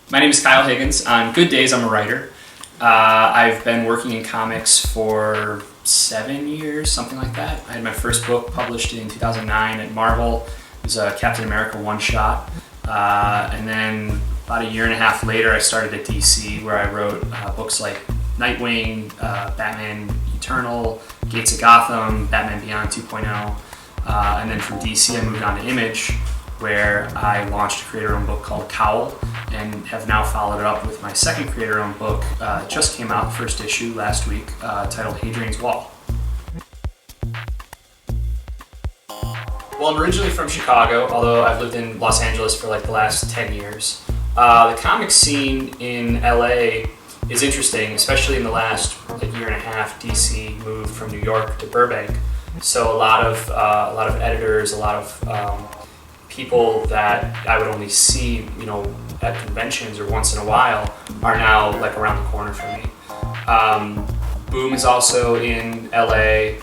My name is Kyle Higgins. On good days, I'm a writer. I've been working in comics for 7 years, something like that. I had my first book published in 2009 at Marvel. It was a Captain America one-shot. And then about a year and a half later, I started at DC, where I wrote books like Nightwing, Batman Eternal, Gates of Gotham, Batman Beyond 2.0. And then from DC, I moved on to Image, where I launched a creator-owned book called Cowl, and have now followed it up with my second creator-owned book. It just came out, first issue last week, titled Hadrian's Wall. Well, I'm originally from Chicago, although I've lived in Los Angeles for like the last 10 years. The comic scene in LA is interesting, especially in the last year and a half. DC moved from New York to Burbank, so a lot of editors, a lot of people that I would only see, at conventions or once in a while, are now around the corner for me. Boom is also in LA.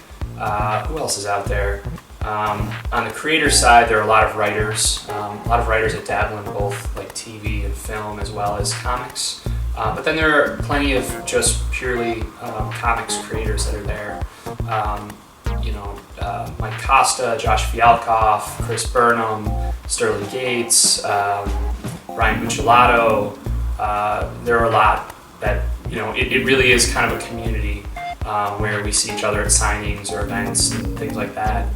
Who else is out there? On the creator side, there are a lot of writers. That dabble in both TV and film as well as comics. But then there are plenty of just purely comics creators that are there. Mike Costa, Josh Fialkoff, Chris Burnham, Sterling Gates, Ryan Buccellato. There are a lot that, it really is kind of a community where we see each other at signings or events and things like that.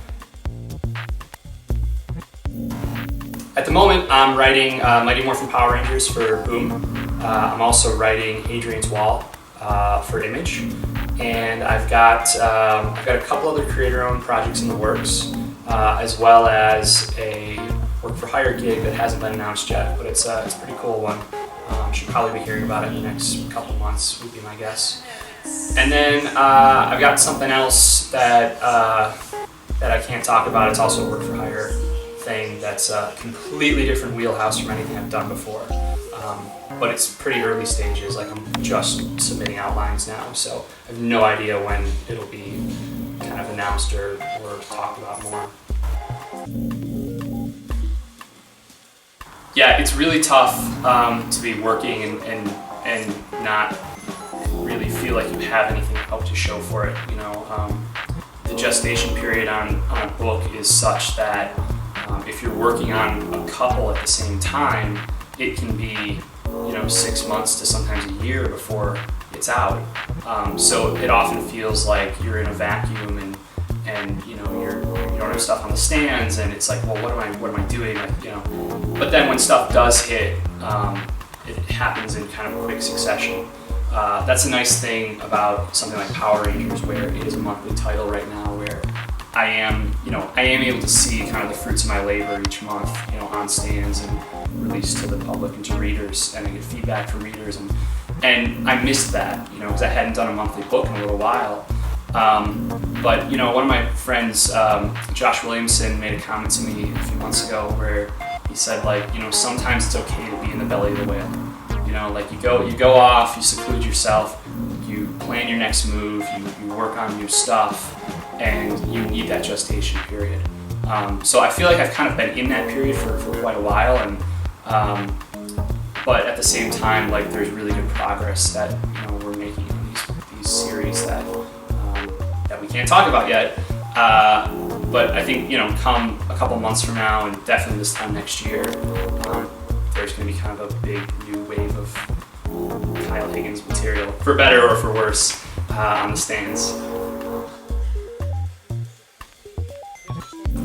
At the moment, I'm writing Mighty Morphin Power Rangers for Boom. I'm also writing Hadrian's Wall for Image. And I've got a couple other creator-owned projects in the works, as well as a work-for-hire gig that hasn't been announced yet, but it's a pretty cool one. Should probably be hearing about it in the next couple months, would be my guess. And then I've got something else that I can't talk about. It's also a work-for-hire thing that's a completely different wheelhouse from anything I've done before. But it's pretty early stages, I'm just submitting outlines now, so I have no idea when it'll be kind of announced or talked about more. Yeah, it's really tough to be working and not really feel like you have anything up to show for it. The gestation period on a book is such that if you're working on a couple at the same time, it can be 6 months to sometimes a year before it's out. So it often feels like you're in a vacuum and you don't have stuff on the stands, and it's like, well, what am I doing? But then when stuff does hit, it happens in kind of quick succession. That's a nice thing about something like Power Rangers, where it is a monthly title right now, where I am able to see kind of the fruits of my labor each month, on stands and released to the public and to readers, and I get feedback from readers, and I missed that, because I hadn't done a monthly book in a little while. But one of my friends, Josh Williamson, made a comment to me a few months ago where he said, sometimes it's okay to be in the belly of the whale. You go off, you seclude yourself, you plan your next move, you work on new stuff, and you need that gestation period. So I feel like I've kind of been in that period for quite a while, and but at the same time, there's really good progress that we're making in these series that we can't talk about yet. But I think come a couple months from now, and definitely this time next year, there's going to be kind of a big new wave of Kyle Higgins material, for better or for worse, on the stands.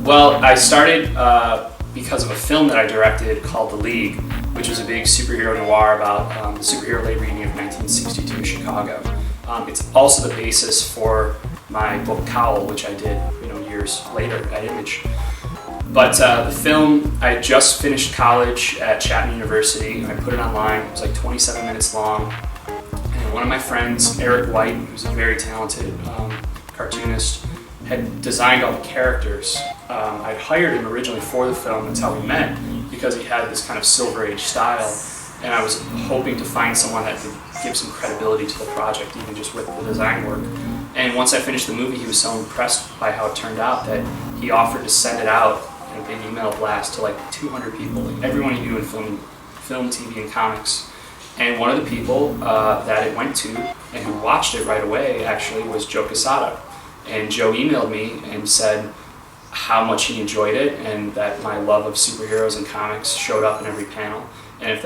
Well, I started because of a film that I directed called The League, which was a big superhero noir about the superhero labor union of 1962 in Chicago. It's also the basis for my book Cowl, which I did years later at Image. But the film, I had just finished college at Chapman University. I put it online. It was 27 minutes long. And one of my friends, Eric White, who's a very talented cartoonist, had designed all the characters. I'd hired him originally for the film. That's how we met, because he had this kind of Silver Age style. And I was hoping to find someone that could give some credibility to the project, even just with the design work. And once I finished the movie, he was so impressed by how it turned out that he offered to send it out in a big email blast to 200 people, everyone he knew in film, TV, and comics. And one of the people that it went to and who watched it right away actually was Joe Quesada. And Joe emailed me and said how much he enjoyed it and that my love of superheroes and comics showed up in every panel. And if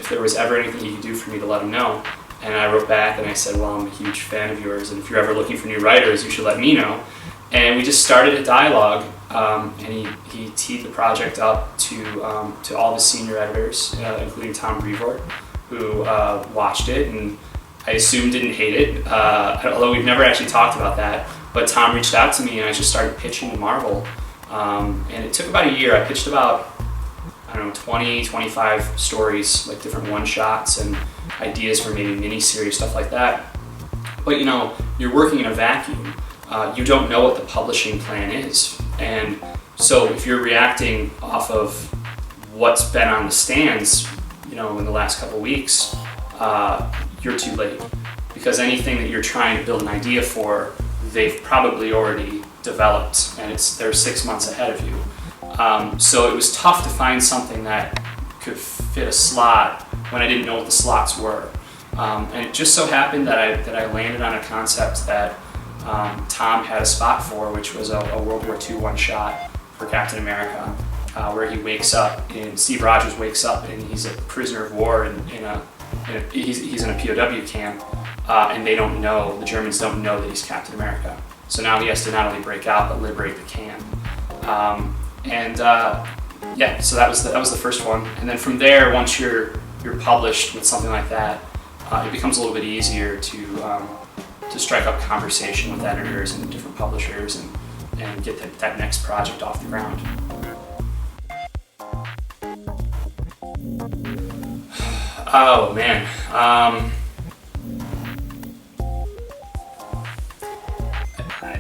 there was ever anything he could do for me to let him know. And I wrote back and I said, well, I'm a huge fan of yours, and if you're ever looking for new writers, you should let me know. And we just started a dialogue, and he teed the project up to all of his senior editors, including Tom Brevoort, who watched it and I assume didn't hate it, although we've never actually talked about that. But Tom reached out to me and I just started pitching to Marvel. And it took about a year. I pitched about, 20, 25 stories, like different one-shots and ideas for maybe mini-series, stuff like that. But you're working in a vacuum. You don't know what the publishing plan is. And so if you're reacting off of what's been on the stands, in the last couple of weeks, you're too late. Because anything that you're trying to build an idea for, they've probably already developed, and they're 6 months ahead of you. So it was tough to find something that could fit a slot when I didn't know what the slots were. And it just so happened that I landed on a concept that Tom had a spot for, which was a World War II one-shot for Captain America, where he wakes up, and Steve Rogers wakes up, and he's a prisoner of war he's in a POW camp, and the Germans don't know that he's Captain America. So now he has to not only break out, but liberate the camp. So that was the first one. And then from there, once you're published with something like that, it becomes a little bit easier to strike up conversation with editors and different publishers and get that next project off the ground. Oh man.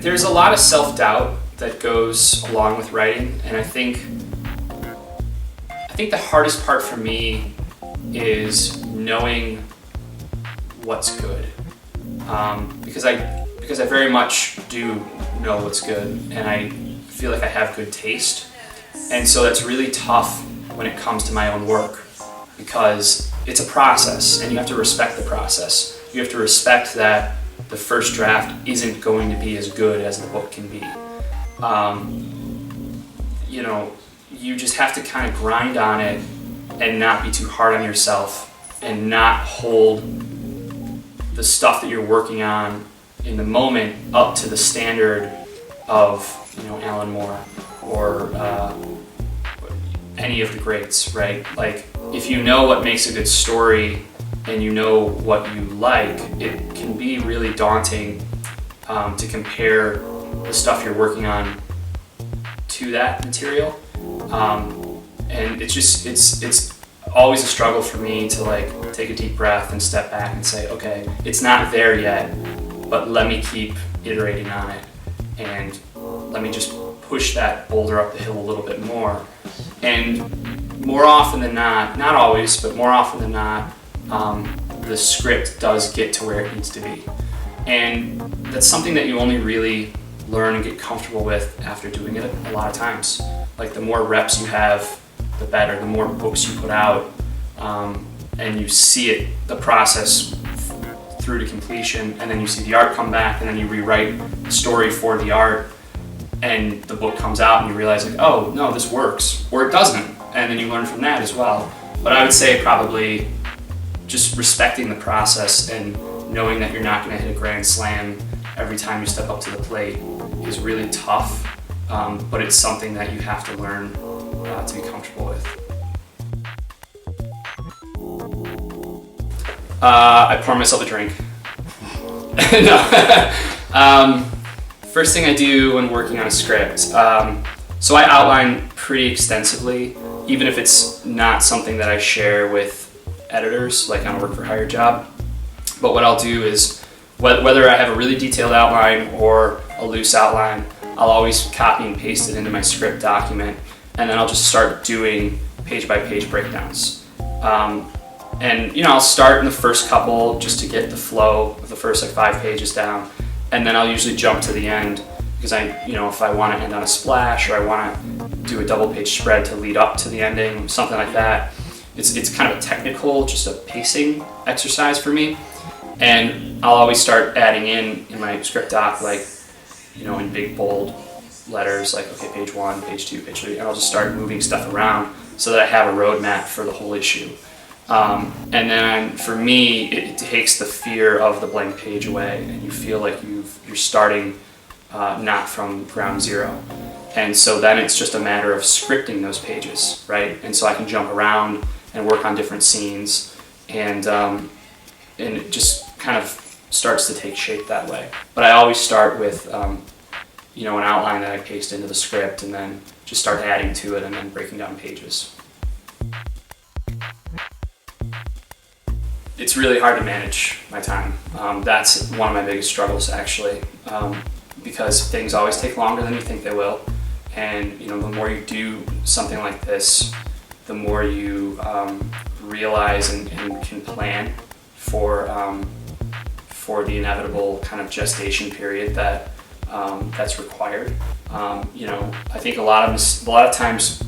There's a lot of self-doubt that goes along with writing, and I think the hardest part for me is knowing what's good, because I very much do know what's good, and I feel like I have good taste, and so that's really tough when it comes to my own work, because it's a process, and you have to respect the process. You have to respect that the first draft isn't going to be as good as the book can be. You just have to kind of grind on it and not be too hard on yourself and not hold the stuff that you're working on in the moment up to the standard of Alan Moore or any of the greats, right? Like, if you know what makes a good story and you know what you like, it can be really daunting to compare the stuff you're working on to that material. And it's always a struggle for me to take a deep breath and step back and say, okay, it's not there yet, but let me keep iterating on it and let me just push that boulder up the hill a little bit more. And more often than not always, but more often than not, the script does get to where it needs to be. And that's something that you only really learn and get comfortable with after doing it a lot of times. Like, the more reps you have, the better. The more books you put out, and you see the process through to completion, and then you see the art come back, and then you rewrite the story for the art, and the book comes out, and you realize, like, oh, no, this works, or it doesn't, and then you learn from that as well. But I would say probably just respecting the process and knowing that you're not going to hit a grand slam every time you step up to the plate is really tough, but it's something that you have to learn to be comfortable with. I pour myself a drink. No. First thing I do when working on a script, so I outline pretty extensively, even if it's not something that I share with editors, like on a work-for-hire job. But what I'll do is, whether I have a really detailed outline or a loose outline, I'll always copy and paste it into my script document, and then I'll just start doing page-by-page breakdowns. And I'll start in the first couple just to get the flow of the first 5 pages down, and then I'll usually jump to the end because if I want to end on a splash or I want to do a double-page spread to lead up to the ending, something like that. it's kind of a technical, just a pacing exercise for me. And I'll always start adding in my script doc, like, you know, in big bold letters, like, okay, page 1, page 2, page 3, and I'll just start moving stuff around so that I have a roadmap for the whole issue. And then for me, it takes the fear of the blank page away, and you feel like you're starting not from ground zero. And so then it's just a matter of scripting those pages, right? And so I can jump around and work on different scenes, and it just kind of starts to take shape that way. But I always start with you know, an outline that I paste into the script, and then just start adding to it and then breaking down pages. It's really hard to manage my time. That's one of my biggest struggles, actually, because things always take longer than you think they will. And you know, the more you do something like this, the more you realize and can plan for the inevitable kind of gestation period that's required. You know, I think a lot of times,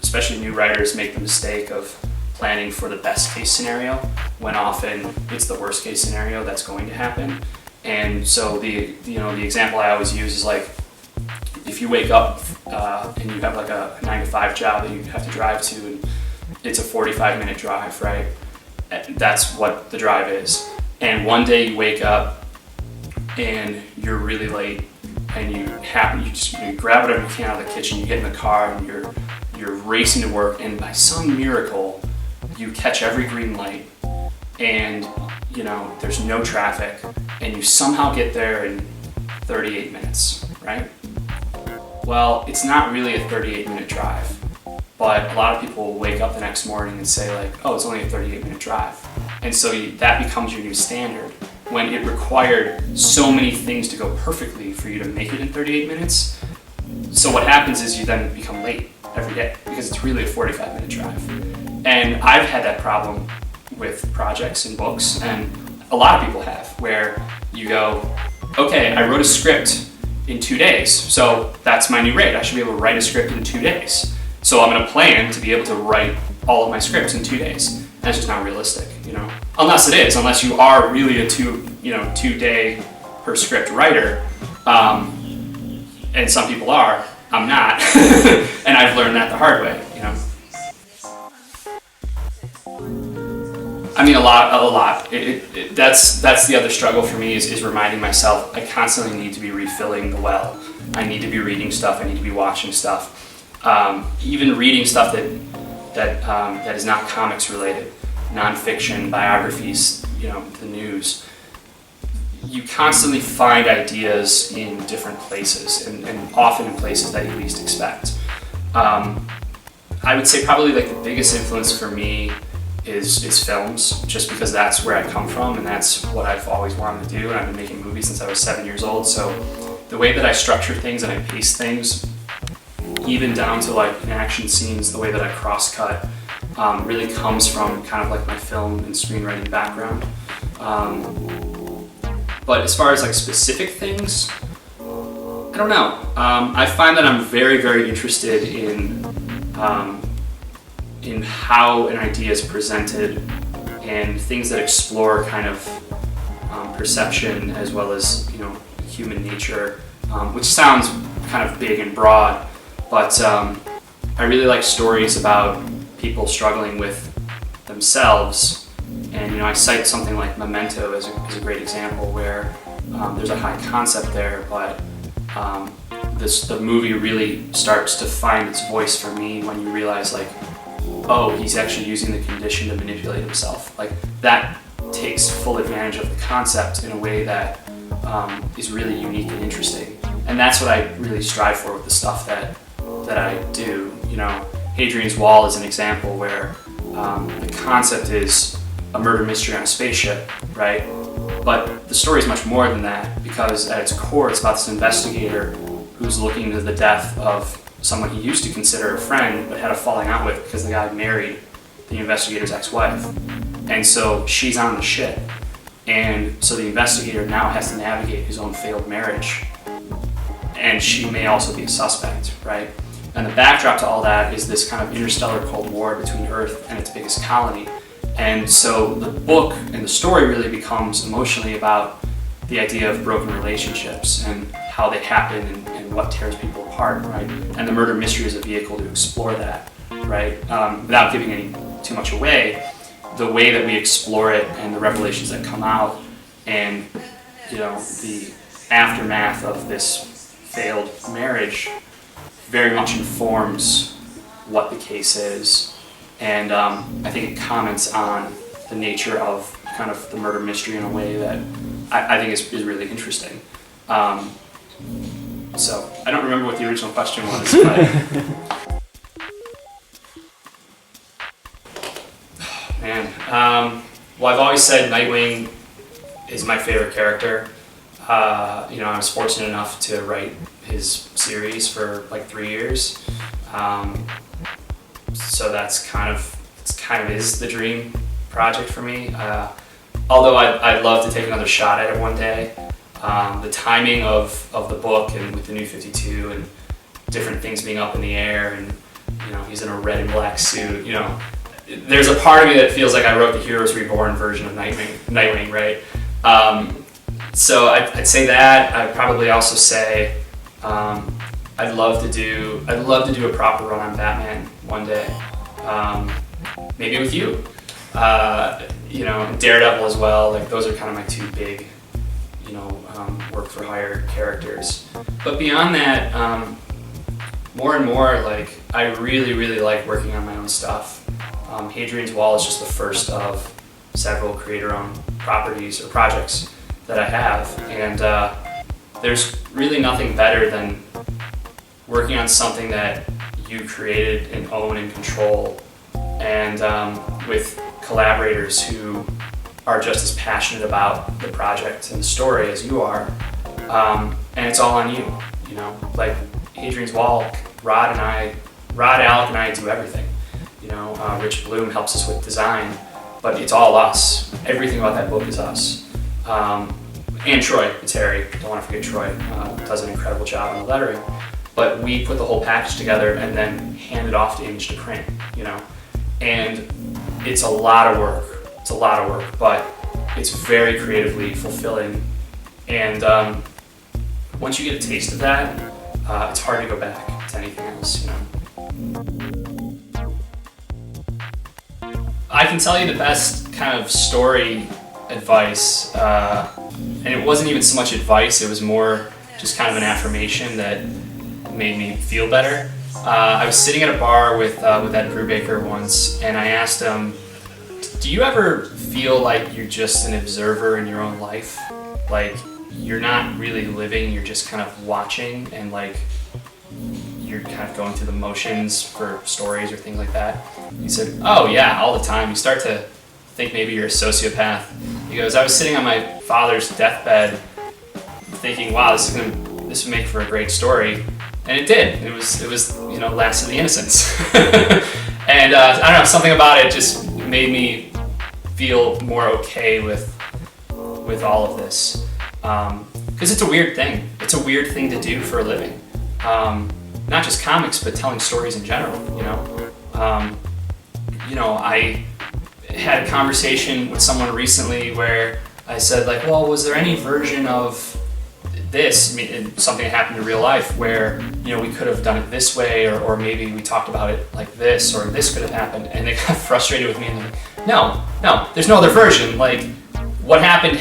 especially new writers, make the mistake of planning for the best case scenario, when often it's the worst case scenario that's going to happen. And so the example I always use is, like, if you wake up and you have like a 9 to 5 job that you have to drive to, and it's a 45-minute drive, right? That's what the drive is. And one day you wake up and you're really late, and you grab whatever you can out of the kitchen, you get in the car, and you're racing to work, and by some miracle you catch every green light, and you know, there's no traffic, and you somehow get there in 38 minutes, right? Well, it's not really a 38-minute drive, but a lot of people will wake up the next morning and say, like, oh, it's only a 38-minute drive. And so that becomes your new standard, when it required so many things to go perfectly for you to make it in 38 minutes. So what happens is you then become late every day, because it's really a 45-minute drive. And I've had that problem with projects and books, and a lot of people have, where you go, okay, I wrote a script in 2 days, so that's my new rate. I should be able to write a script in 2 days. So I'm going to plan to be able to write all of my scripts in 2 days. That's just not realistic, you know. Unless you are really a 2 day per script writer, and some people are. I'm not, and I've learned that the hard way, you know. I mean, a lot. That's the other struggle for me, is reminding myself I constantly need to be refilling the well. I need to be reading stuff. I need to be watching stuff. Even reading stuff that is not comics related, nonfiction, biographies, you know, the news. You constantly find ideas in different places, and often in places that you least expect. I would say probably like the biggest influence for me is films, just because that's where I come from and that's what I've always wanted to do, and I've been making movies since I was 7 years old. So the way that I structure things and I pace things, even down to like in action scenes, the way that I cross-cut, really comes from kind of like my film and screenwriting background. But as far as like specific things, I don't know. I find that I'm very, very interested in how an idea is presented, and things that explore kind of perception as well as, you know, human nature, which sounds kind of big and broad, but I really like stories about people struggling with themselves. And you know, I cite something like Memento as a great example, where there's a high concept there, but the movie really starts to find its voice for me when you realize, like, oh, he's actually using the condition to manipulate himself. Like, that takes full advantage of the concept in a way that is really unique and interesting. And that's what I really strive for with the stuff that I do. You know, Hadrian's Wall is an example where the concept is a murder mystery on a spaceship, right? But the story is much more than that, because at its core it's about this investigator who's looking into the death of someone he used to consider a friend but had a falling out with because the guy married the investigator's ex-wife. And so she's on the ship, and so the investigator now has to navigate his own failed marriage, and she may also be a suspect, right? And the backdrop to all that is this kind of interstellar Cold War between Earth and its biggest colony. And so the book and the story really becomes emotionally about the idea of broken relationships and how they happen and what tears people apart, right? And the murder mystery is a vehicle to explore that, right? Without giving any too much away, the way that we explore it and the revelations that come out and, you know, the aftermath of this failed marriage very much informs what the case is. And I think it comments on the nature of kind of the murder mystery in a way that I think is really interesting. So I don't remember what the original question was, but man, well, I've always said Nightwing is my favorite character. You know, I was fortunate enough to write his series for like 3 years. So that's kind of is the dream project for me. Although I'd love to take another shot at it one day. The timing of the book and with the New 52 and different things being up in the air and, you know, he's in a red and black suit, you know, there's a part of me that feels like I wrote the Heroes Reborn version of Nightwing, right? So I'd say that. I'd probably also say I'd love to do a proper run on Batman one day, maybe with you. You know, Daredevil as well. Like those are kind of my two big, you know, work for hire characters. But beyond that, more and more, like I really like working on my own stuff. Hadrian's Wall is just the first of several creator-owned properties or projects that I have, and there's really nothing better than working on something that you created and own and control, and with collaborators who are just as passionate about the project and the story as you are, and it's all on you. You know, like Hadrian's Wall, Rod, Alec, and I do everything. You know, Rich Bloom helps us with design, but it's all us. Everything about that book is us. And Troy Terry, don't want to forget Troy, does an incredible job on the lettering. But we put the whole package together and then hand it off to Image to print, you know. And it's a lot of work. It's a lot of work, but it's very creatively fulfilling. And once you get a taste of that, it's hard to go back to anything else, you know. I can tell you the best kind of story advice, and it wasn't even so much advice, it was more just kind of an affirmation that made me feel better. I was sitting at a bar with Ed Brubaker once, and I asked him, do you ever feel like you're just an observer in your own life? Like, you're not really living, you're just kind of watching, and like, you're kind of going through the motions for stories or things like that? He said, oh yeah, all the time. You start to think maybe you're a sociopath. He goes, I was sitting on my father's deathbed thinking, wow, this would make for a great story. And it did. It was you know, Last of the Innocents. And I don't know, something about it just made me feel more okay with all of this. Because it's a weird thing. It's a weird thing to do for a living. Not just comics, but telling stories in general, you know. You know, I had a conversation with someone recently where I said, like, well, was there any version of this, something that happened in real life, where, you know, we could have done it this way, or maybe we talked about it like this, or this could have happened, and they got frustrated with me, and they're like, no, there's no other version. Like, what happened,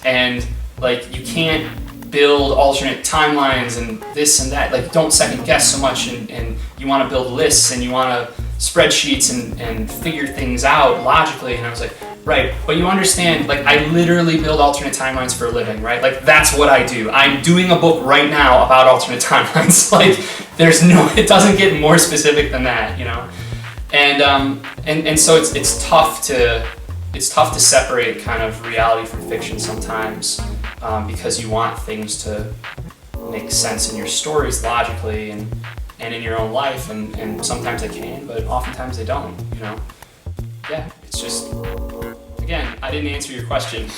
and, like, you can't build alternate timelines and this and that. Like, don't second guess so much, and you want to build lists, and you want to spreadsheets and figure things out logically. And I was like, right, but you understand, like, I literally build alternate timelines for a living, right? Like, that's what I do. I'm doing a book right now about alternate timelines. Like, it doesn't get more specific than that, you know? And so it's tough to separate kind of reality from fiction sometimes, because you want things to make sense in your stories logically and in your own life, and sometimes they can, but oftentimes they don't, you know? Yeah, it's just, again, I didn't answer your question.